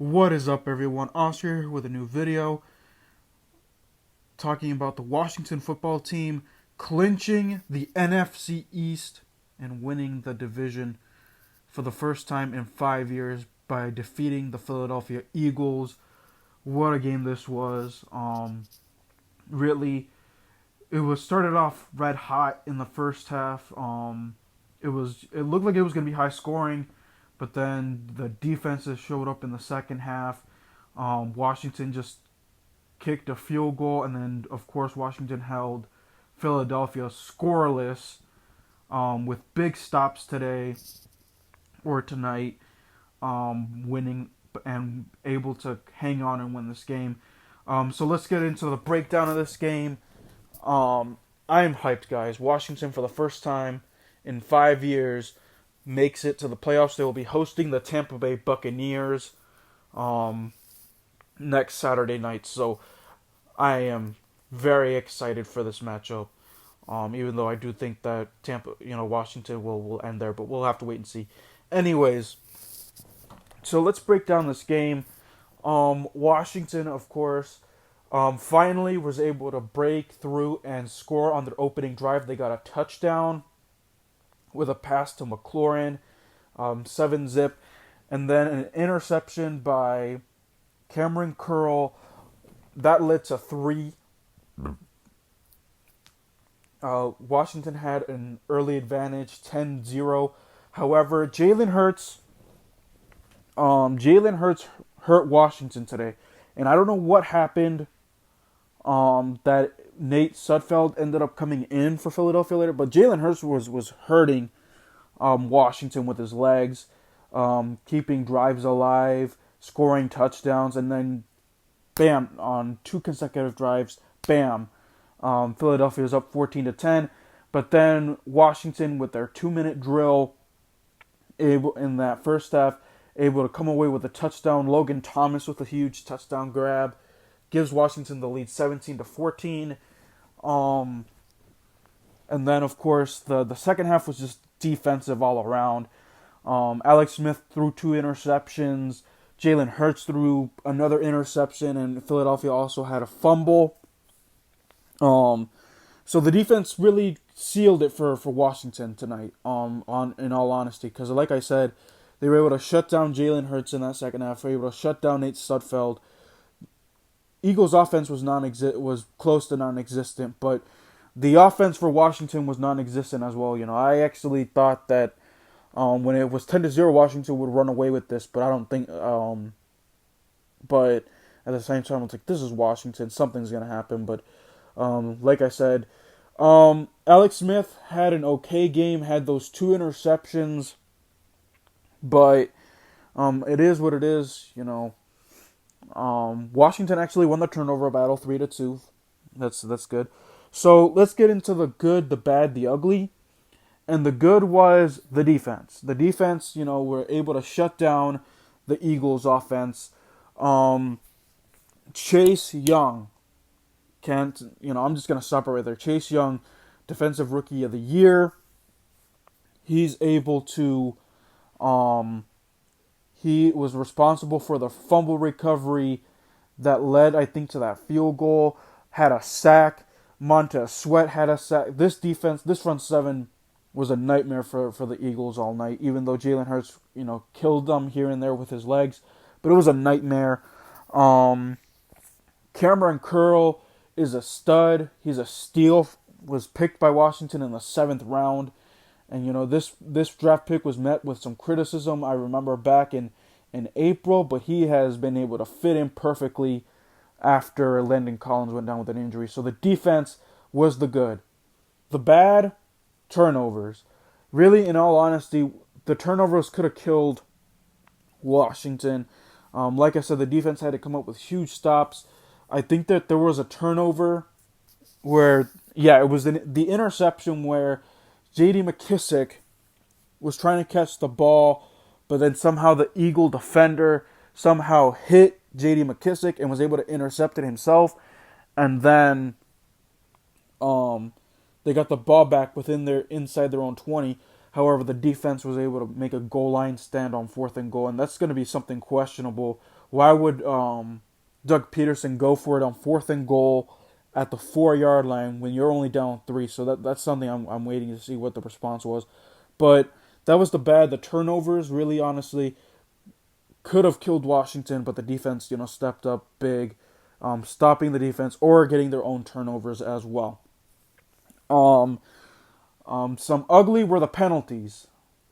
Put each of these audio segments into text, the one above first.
What is up, everyone? Oscar here with a new video talking about the Washington football team clinching the NFC East and winning the division for the first time in 5 years by defeating the Philadelphia Eagles. What a game this was. Really, it was started off red hot in the first half. It looked like it was going to be high scoring, but then the defenses showed up in the second half. Washington just kicked a field goal, and then of course Washington held Philadelphia scoreless with big stops today or tonight, winning and able to hang on and win this game. So let's get into the breakdown of this game. I am hyped, guys. Washington, for the first time in 5 years, makes it to the playoffs. They will be hosting the Tampa Bay Buccaneers next Saturday night. So I am very excited for this matchup. Even though I do think that Washington will end there, but we'll have to wait and see. Anyways, so let's break down this game. Washington, of course, finally was able to break through and score on their opening drive. They got a touchdown with a pass to McLaurin, 7-zip, and then an interception by Cameron Curl. That led to 3. Washington had an early advantage, 10-0. However, Jalen Hurts hurt Washington today, and I don't know what happened. That Nate Sudfeld ended up coming in for Philadelphia later, but Jalen Hurts was hurting Washington with his legs, keeping drives alive, scoring touchdowns, and then bam, on 2 consecutive drives, bam, Philadelphia is up 14-10. But then Washington, with their 2-minute drill, able in that first half, able to come away with a touchdown. Logan Thomas with a huge touchdown grab gives Washington the lead 17-14. And then, of course, the second half was just defensive all around. Alex Smith threw 2 interceptions. Jalen Hurts threw another interception, and Philadelphia also had a fumble. So the defense really sealed it for Washington tonight. In all honesty, because like I said, they were able to shut down Jalen Hurts in that second half. They were able to shut down Nate Sudfeld. Eagles' offense was close to non-existent, but the offense for Washington was non-existent as well. I actually thought that when it was 10-0, Washington would run away with this, but I don't think. But at the same time, it's like, this is Washington. Something's gonna happen. But like I said, Alex Smith had an okay game. Had those 2 interceptions, but it is what it is. Washington actually won the turnover battle 3-2. That's good. So let's get into the good, the bad, the ugly. And the good was the defense. The defense, were able to shut down the Eagles' offense. Chase Young I'm just going to stop right there. Chase Young, Defensive Rookie of the Year. He's able to, he was responsible for the fumble recovery that led, I think, to that field goal. Had a sack. Montez Sweat had a sack. This defense, this front seven, was a nightmare for the Eagles all night, even though Jalen Hurts, killed them here and there with his legs. But it was a nightmare. Cameron Curl is a stud. He's a steal. Was picked by Washington in the 7th round. And, this draft pick was met with some criticism, I remember, back in April. But he has been able to fit in perfectly after Landon Collins went down with an injury. So the defense was the good. The bad, turnovers. Really, in all honesty, the turnovers could have killed Washington. Like I said, the defense had to come up with huge stops. I think that there was a turnover where, it was the interception where J.D. McKissick was trying to catch the ball, but then somehow the Eagle defender somehow hit J.D. McKissick and was able to intercept it himself. And then they got the ball back inside their own 20. However, the defense was able to make a goal line stand on 4th and goal, and that's going to be something questionable Why would Doug Peterson go for it on 4th and goal at the 4 yard line when you're only down 3? So that's something I'm waiting to see what the response was. But that was the turnovers really honestly could have killed Washington, but the defense stepped up big, stopping the defense or getting their own turnovers as well. Um, some ugly were the penalties,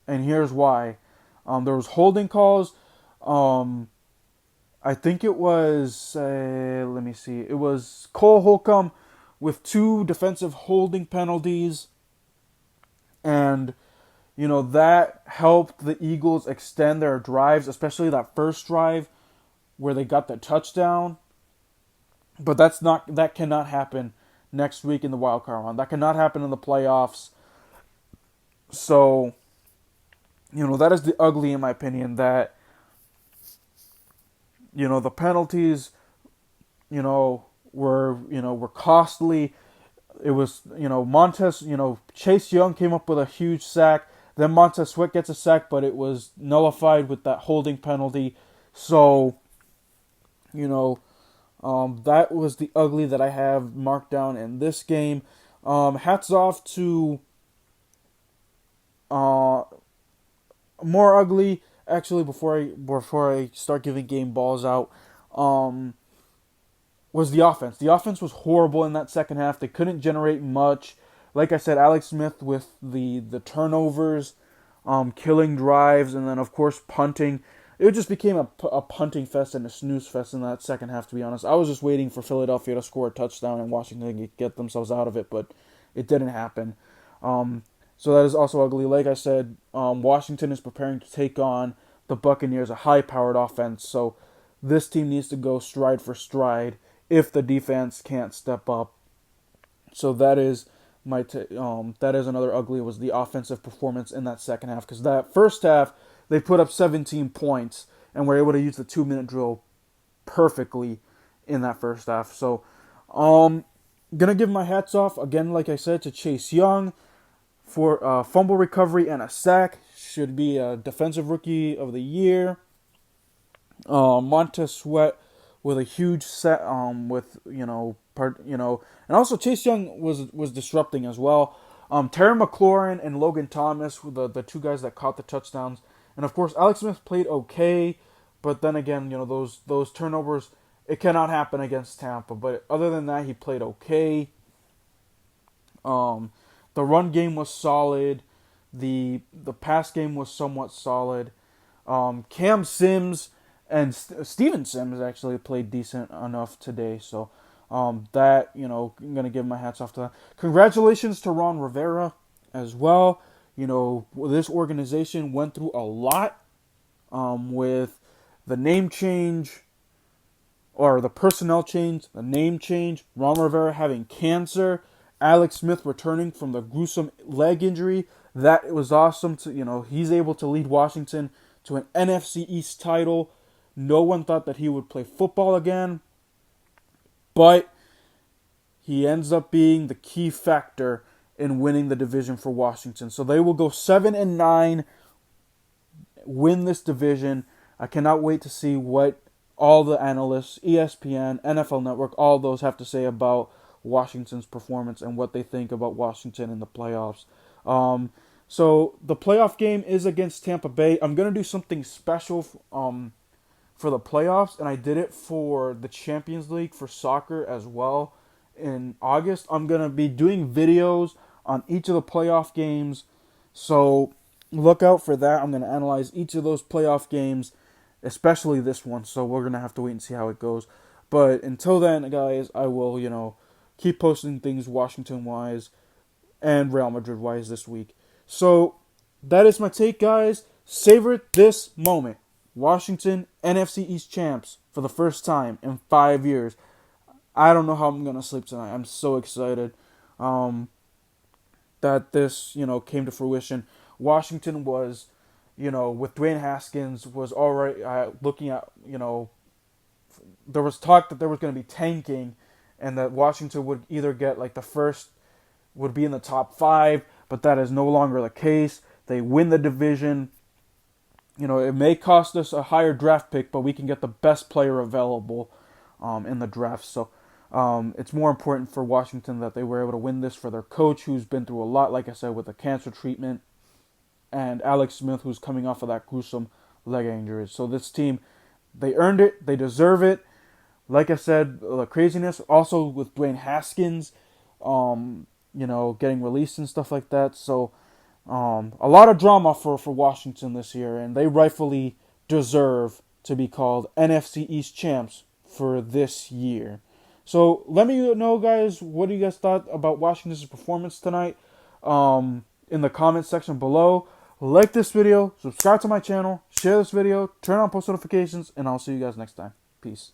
and here's why. There was holding calls. Um, I think it was, let me see, it was Cole Holcomb with 2 defensive holding penalties, and that helped the Eagles extend their drives, especially that first drive where they got the touchdown. But that cannot happen next week in the wild card round. That cannot happen in the playoffs. So, that is the ugly in my opinion, that the penalties, were costly. It was, Chase Young came up with a huge sack. Then Montez Sweat gets a sack, but it was nullified with that holding penalty. So, that was the ugly that I have marked down in this game. Hats off to more ugly. Actually, before I start giving game balls out, was the offense. The offense was horrible in that second half. They couldn't generate much. Like I said, Alex Smith with the turnovers, killing drives, and then of course punting. It just became a punting fest and a snooze fest in that second half, to be honest. I was just waiting for Philadelphia to score a touchdown and Washington to get themselves out of it, but it didn't happen. So that is also ugly. Like I said, Washington is preparing to take on the Buccaneers, a high-powered offense. So this team needs to go stride for stride if the defense can't step up. So that is that is another ugly, was the offensive performance in that second half, because that first half they put up 17 points and were able to use the 2-minute drill perfectly in that first half. So gonna give my hats off again, like I said, to Chase Young for fumble recovery and a sack. Should be a defensive rookie of the year. Montez Sweat with a huge set, and also Chase Young was disrupting as well. Terry McLaurin and Logan Thomas were the 2 guys that caught the touchdowns, and of course Alex Smith played okay, but then again, those turnovers, it cannot happen against Tampa. But other than that, he played okay. The run game was solid. The pass game was somewhat solid. Cam Sims and Steven Sims actually played decent enough today. So that, I'm going to give my hats off to that. Congratulations to Ron Rivera as well. This organization went through a lot with the name change, or the personnel change, the name change, Ron Rivera having cancer, Alex Smith returning from the gruesome leg injury. That was awesome to, he's able to lead Washington to an NFC East title. No one thought that he would play football again, but he ends up being the key factor in winning the division for Washington. So they will go 7-9, win this division. I cannot wait to see what all the analysts, ESPN, NFL Network, all those have to say about Washington's performance and what they think about Washington in the playoffs. So the playoff game is against Tampa Bay. I'm going to do something special for the playoffs, and I did it for the Champions League for soccer as well in August. I'm going to be doing videos on each of the playoff games, so look out for that. I'm going to analyze each of those playoff games, especially this one, so we're going to have to wait and see how it goes. But until then, guys, I will, keep posting things Washington-wise and Real Madrid-wise this week. So that is my take, guys. Savor this moment. Washington, NFC East champs for the first time in 5 years. I don't know how I'm going to sleep tonight. I'm so excited that this, came to fruition. Washington was, with Dwayne Haskins, was already looking at, there was talk that there was going to be tanking and that Washington would either get the first, would be in the top 5, but that is no longer the case. They win the division. it may cost us a higher draft pick, but we can get the best player available in the draft. So it's more important for Washington that they were able to win this for their coach, who's been through a lot, like I said, with the cancer treatment, and Alex Smith, who's coming off of that gruesome leg injury. So this team, they earned it. They deserve it. Like I said, the craziness also with Dwayne Haskins, getting released and stuff like that. So a lot of drama for Washington this year, and they rightfully deserve to be called NFC East champs for this year. So let me know, guys, what do you guys thought about Washington's performance tonight in the comments section below. Like this video, subscribe to my channel, share this video, turn on post notifications, and I'll see you guys next time. Peace.